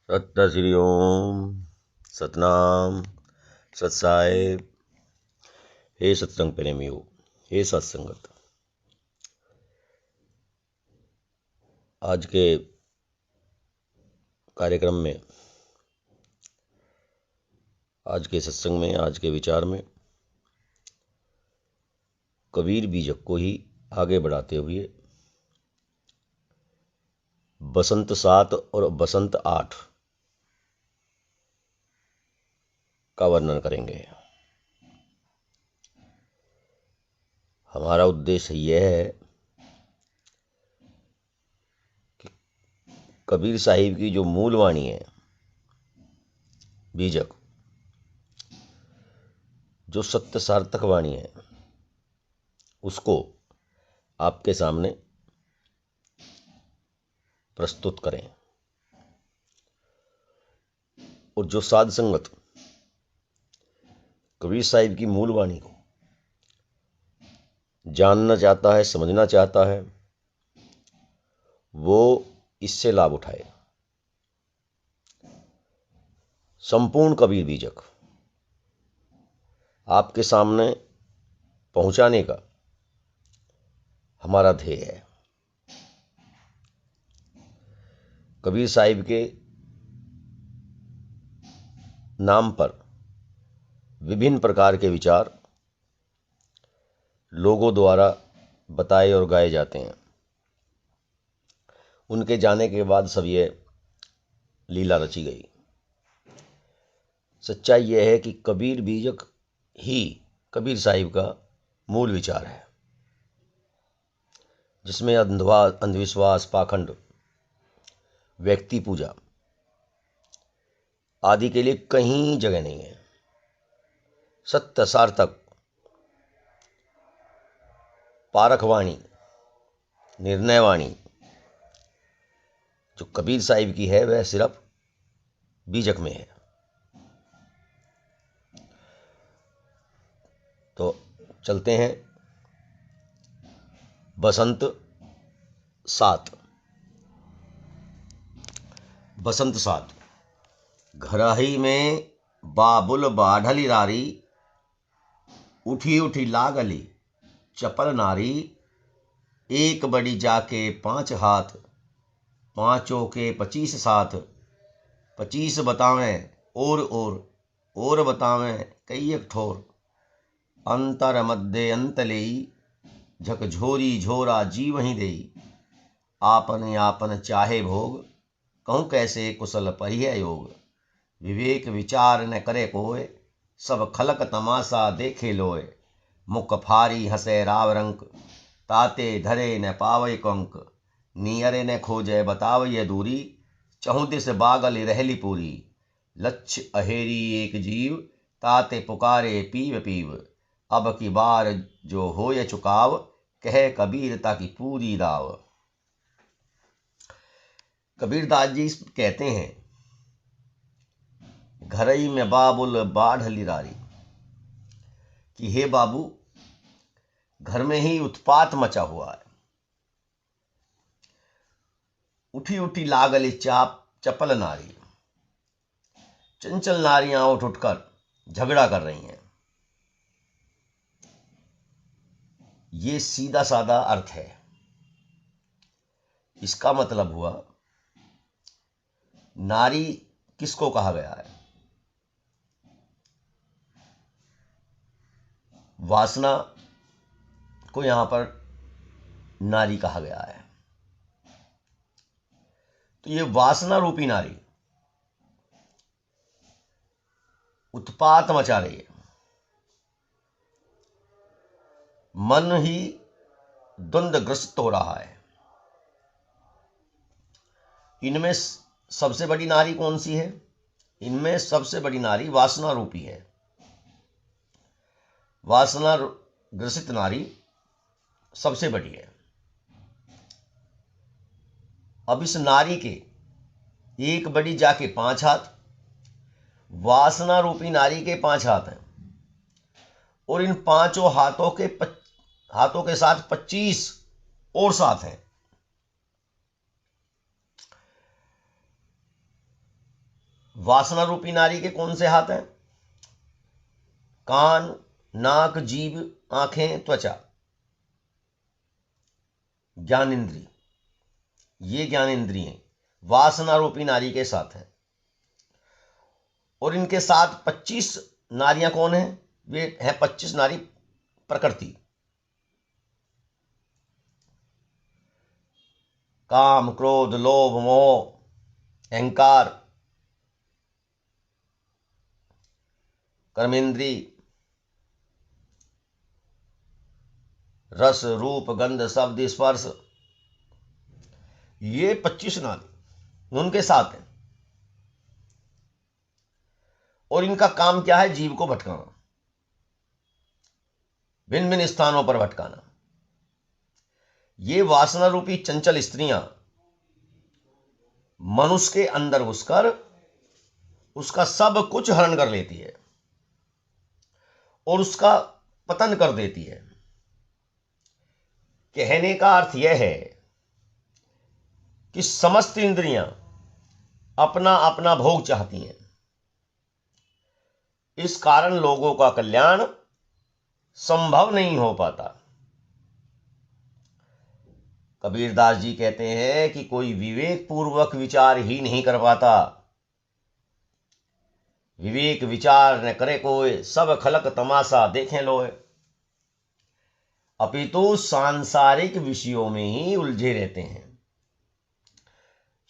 सत्य श्री ओम सतनाम सत्साहेब। हे सत्संग प्रेमियों, हे सत्संगत, आज के कार्यक्रम में, आज के सत्संग में, आज के विचार में कबीर बीजक को ही आगे बढ़ाते हुए बसंत 7 और बसंत 8 का वर्णन करेंगे। हमारा उद्देश्य यह है कि कबीर साहिब की जो मूल वाणी है, बीजक, जो सत्य सार्थक वाणी है, उसको आपके सामने प्रस्तुत करें। और जो साध संगत कबीर साहिब की मूल वाणी को जानना चाहता है, समझना चाहता है, वो इससे लाभ उठाए। संपूर्ण कबीर बीजक आपके सामने पहुंचाने का हमारा ध्येय है। कबीर साहिब के नाम पर विभिन्न प्रकार के विचार लोगों द्वारा बताए और गाए जाते हैं। उनके जाने के बाद सब ये लीला रची गई। सच्चाई यह है कि कबीर बीजक ही कबीर साहिब का मूल विचार है, जिसमें अंधविश्वास, पाखंड, व्यक्ति पूजा आदि के लिए कहीं जगह नहीं है। सत्य सार्थक, पारखवाणी, निर्णयवाणी जो कबीर साहिब की है, वह सिर्फ बीजक में है। तो चलते हैं बसंत 7। बसंत 7। घरही में बाबुल बाढ़ली रारी, उठी उठी लागली चपल नारी। एक बड़ी जाके 5 हाथ, पांचों के 25 साथ। 25 बतावें और बतावें कई एक ठोर। अंतर मध्य अंत लेई, झकझोरी झोरा जी वहीं देई। आपन आपन चाहे भोग, कहूँ कैसे कुशल परिय योग। विवेक विचार न करे कोय, सब खलक तमाशा देखे लोय। मुख फारी हंसे राव रंक, ताते धरे न पावय कंक। नियरे न खोजे बतावय दूरी, चहुँ दिस बागल रहली पूरी। लक्ष्य अहेरी एक जीव, ताते पुकारे पीव पीव। अब की बार जो होय चुकाव, कहे कबीर ताकि पूरी दाव। कबीरदास जी कहते हैं, घरई में बाबुल बाढ़ली रारी, कि हे बाबू, घर में ही उत्पात मचा हुआ है। उठी उठी लागली चपल नारी, चंचल नारियां उठ उठकर झगड़ा कर रही हैं। ये सीधा साधा अर्थ है। इसका मतलब हुआ, नारी किसको कहा गया है? वासना को यहां पर नारी कहा गया है। तो ये वासना रूपी नारी उत्पात मचा रही है। मन ही द्वंद्वग्रस्त हो रहा है। इनमें सबसे बड़ी नारी कौन सी है? इनमें सबसे बड़ी नारी वासना रूपी है। वासना ग्रसित नारी सबसे बड़ी है। अब इस नारी के एक बड़ी जाके 5 हाथ, वासना रूपी नारी के 5 हाथ हैं, और इन 5 हाथों के साथ 25 और साथ हैं। वासना रूपी नारी के कौन से हाथ हैं? कान, नाक, जीभ, आंखें, त्वचा, ज्ञान इंद्रिय। ये ज्ञान इंद्रिय वासना रूपी नारी के साथ है। और इनके साथ 25 नारियां कौन है? वे है 25 नारी प्रकृति। काम, क्रोध, लोभ, मोह, अहंकार, कर्मेंद्री, रस, रूप, गंध, शब्द, स्पर्श, ये 25 नारी उनके साथ है। और इनका काम क्या है? जीव को भटकाना, भिन्न भिन्न स्थानों पर भटकाना। ये वासना रूपी चंचल स्त्रियां मनुष्य के अंदर घुसकर उसका सब कुछ हरण कर लेती है और उसका पतन कर देती है। कहने का अर्थ यह है कि समस्त इंद्रियां अपना अपना भोग चाहती हैं। इस कारण लोगों का कल्याण संभव नहीं हो पाता। कबीरदास जी कहते हैं कि कोई विवेक पूर्वक विचार ही नहीं कर पाता। विवेक विचार न करे कोई, सब खलक तमाशा देखें लोए। अपितु सांसारिक विषयों में ही उलझे रहते हैं।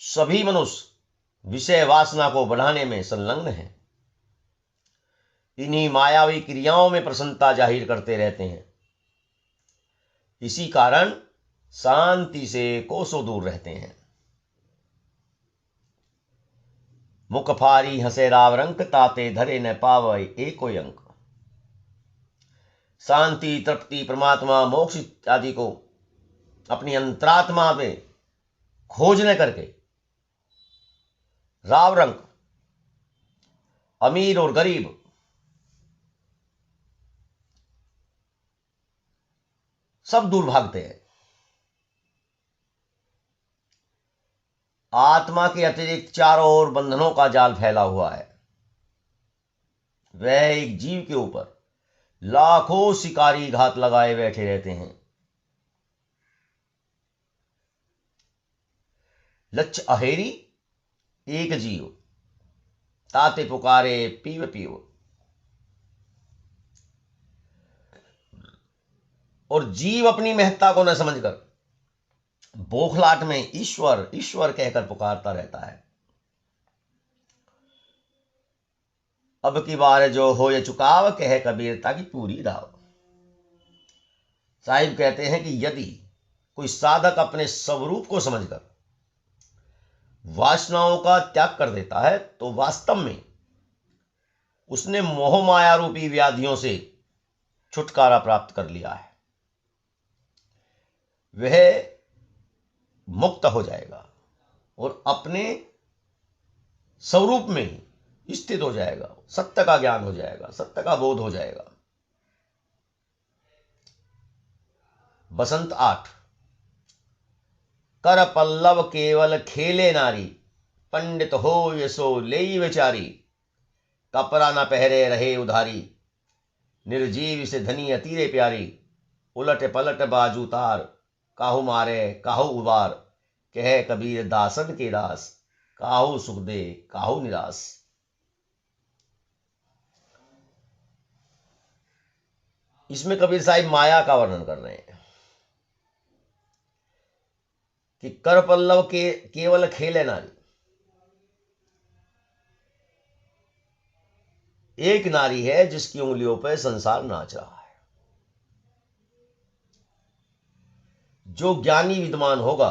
सभी मनुष्य विषय वासना को बढ़ाने में संलग्न हैं। इन्हीं मायावी क्रियाओं में प्रसन्नता जाहिर करते रहते हैं। इसी कारण शांति से कोसों दूर रहते हैं। मुख फारी हंसे राव रंक, ताते धरे न पावै एको अंक। शांति, तृप्ति, परमात्मा, मोक्ष इत्यादि को अपनी अंतरात्मा में खोजने करके राव रंक, अमीर और गरीब, सब दूर भागते हैं। आत्मा के अतिरिक्त चारों ओर बंधनों का जाल फैला हुआ है। वह एक जीव के ऊपर लाखों शिकारी घात लगाए बैठे रहते हैं। लक्ष्य अहेरी एक जीव, ताते पुकारे पीव पीव। और जीव अपनी महत्ता को न समझकर बौखलाहट में ईश्वर ईश्वर कहकर पुकारता रहता है। अब की बार जो हो ये चुकाव, कहे कबीरता की पूरी राव। साहिब कहते हैं कि यदि कोई साधक अपने स्वरूप को समझकर वासनाओं का त्याग कर देता है तो वास्तव में उसने मोह माया रूपी व्याधियों से छुटकारा प्राप्त कर लिया है। वह मुक्त हो जाएगा और अपने स्वरूप में ही स्थित हो जाएगा। सत्य का ज्ञान हो जाएगा, सत्य का बोध हो जाएगा। बसंत 8। कर पल्लव केवल खेले नारी, पंडित हो यशो ले विचारी। कपड़ा न पहरे रहे उधारी, निर्जीव से धनी अतीरे प्यारी। उलट पलट बाजू तार, काहू मारे काहू उबार। कह कबीर दासन के दास, काहू सुख दे काहू निराश। इसमें कबीर साहिब माया का वर्णन कर रहे हैं कि कर पल्लव के केवल खेले नारी। एक नारी है जिसकी उंगलियों पर संसार नाच रहा है। जो ज्ञानी विद्वान होगा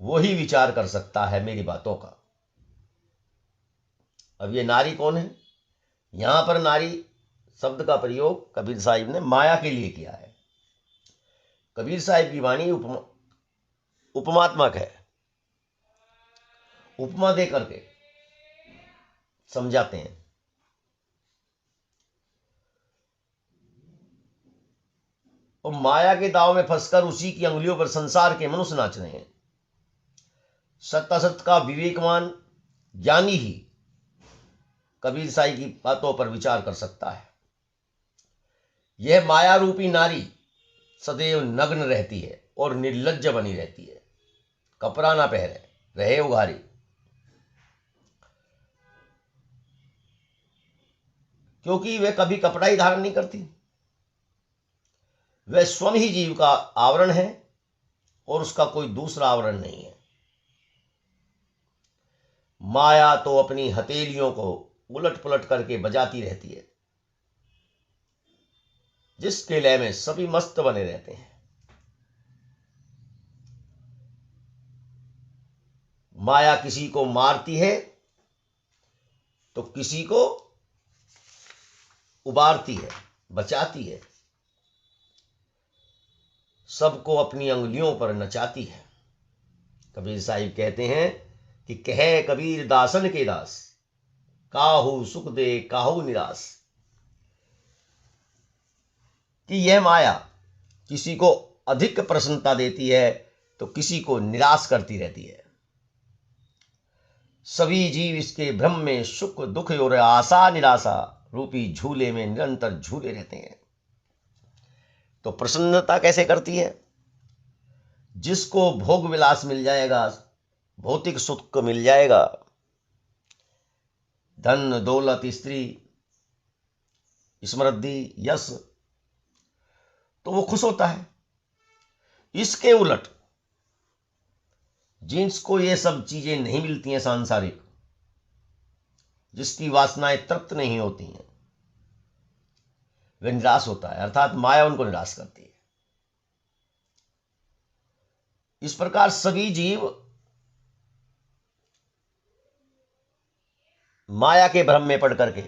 वही विचार कर सकता है मेरी बातों का। अब ये नारी कौन है? यहां पर नारी शब्द का प्रयोग कबीर साहिब ने माया के लिए किया है। कबीर साहिब की वाणी उपमात्मक है। उपमा दे करके समझाते हैं। और माया के दाव में फंसकर उसी की अंगुलियों पर संसार के मनुष्य नाच रहे हैं। सत्यासत्य का विवेकवान ज्ञानी ही कबीर साई की बातों पर विचार कर सकता है। यह माया रूपी नारी सदैव नग्न रहती है और निर्लज्ज बनी रहती है, कपड़ा ना पहने, रहे उघारी। क्योंकि वह कभी कपड़ा ही धारण नहीं करती। वह स्वयं ही जीव का आवरण है और उसका कोई दूसरा आवरण नहीं है। माया तो अपनी हथेलियों को उलट पुलट करके बजाती रहती है, जिसके लय में सभी मस्त बने रहते हैं। माया किसी को मारती है तो किसी को उबारती है, बचाती है, सबको अपनी अंगुलियों पर नचाती है। कबीर साहिब कहते हैं कि कहे कबीर दासन के दास, काहू सुख दे काहू निराश। कि यह माया किसी को अधिक प्रसन्नता देती है तो किसी को निराश करती रहती है। सभी जीव इसके भ्रम में सुख दुख और आशा निराशा रूपी झूले में निरंतर झूले रहते हैं। तो प्रसन्नता कैसे करती है? जिसको भोग विलास मिल जाएगा, भौतिक सुख मिल जाएगा, धन दौलत स्त्री समृद्धि यश, तो वो खुश होता है। इसके उलट जिसको ये सब चीजें नहीं मिलती हैं सांसारिक, जिसकी वासनाएं तृप्त नहीं होती हैं, वह निराश होता है, अर्थात माया उनको निराश करती है। इस प्रकार सभी जीव माया के भ्रम में पड़ करके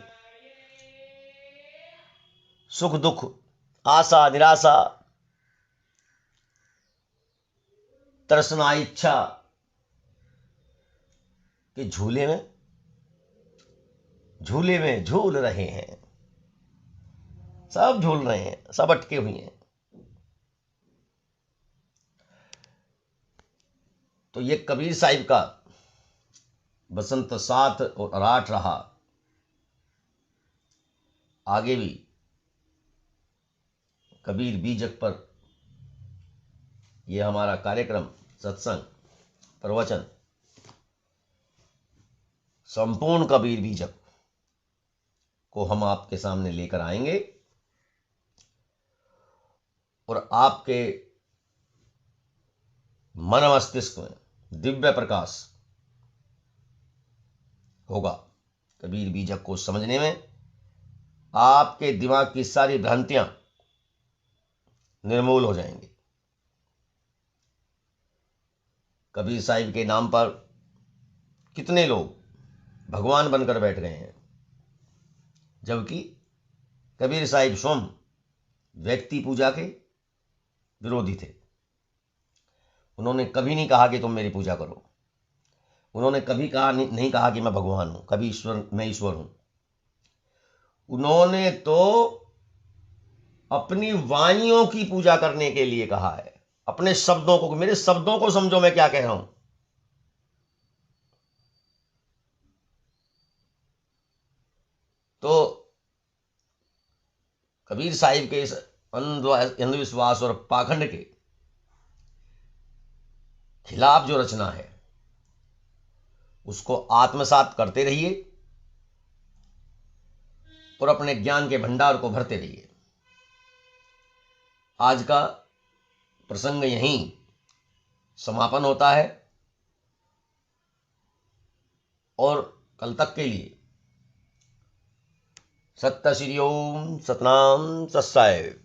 सुख दुख आशा निराशा तृष्णा इच्छा के झूले में झूल रहे हैं। सब झूल रहे हैं, सब अटके हुए हैं। तो ये कबीर साहिब का बसंत 7 और 8 रहा। आगे भी कबीर बीजक पर यह हमारा कार्यक्रम, सत्संग, प्रवचन, संपूर्ण कबीर बीजक को हम आपके सामने लेकर आएंगे और आपके मन मस्तिष्क में दिव्य प्रकाश होगा। कबीर बीजक को समझने में आपके दिमाग की सारी भ्रांतियां निर्मूल हो जाएंगी। कबीर साहिब के नाम पर कितने लोग भगवान बनकर बैठ गए हैं, जबकि कबीर साहिब स्वयं व्यक्ति पूजा के विरोधी थे। उन्होंने कभी नहीं कहा कि तुम मेरी पूजा करो। उन्होंने कभी नहीं कहा कि मैं भगवान हूं, कभी मैं ईश्वर हूं। उन्होंने तो अपनी वाणियों की पूजा करने के लिए कहा है, अपने शब्दों को। मेरे शब्दों को समझो मैं क्या कह रहा हूं। तो कबीर साहिब के इस अंधविश्वास और पाखंड के खिलाफ जो रचना है, उसको आत्मसात करते रहिए और अपने ज्ञान के भंडार को भरते रहिए। आज का प्रसंग यहीं समापन होता है और कल तक के लिए सत्य श्री ओम सतनाम सत्साय।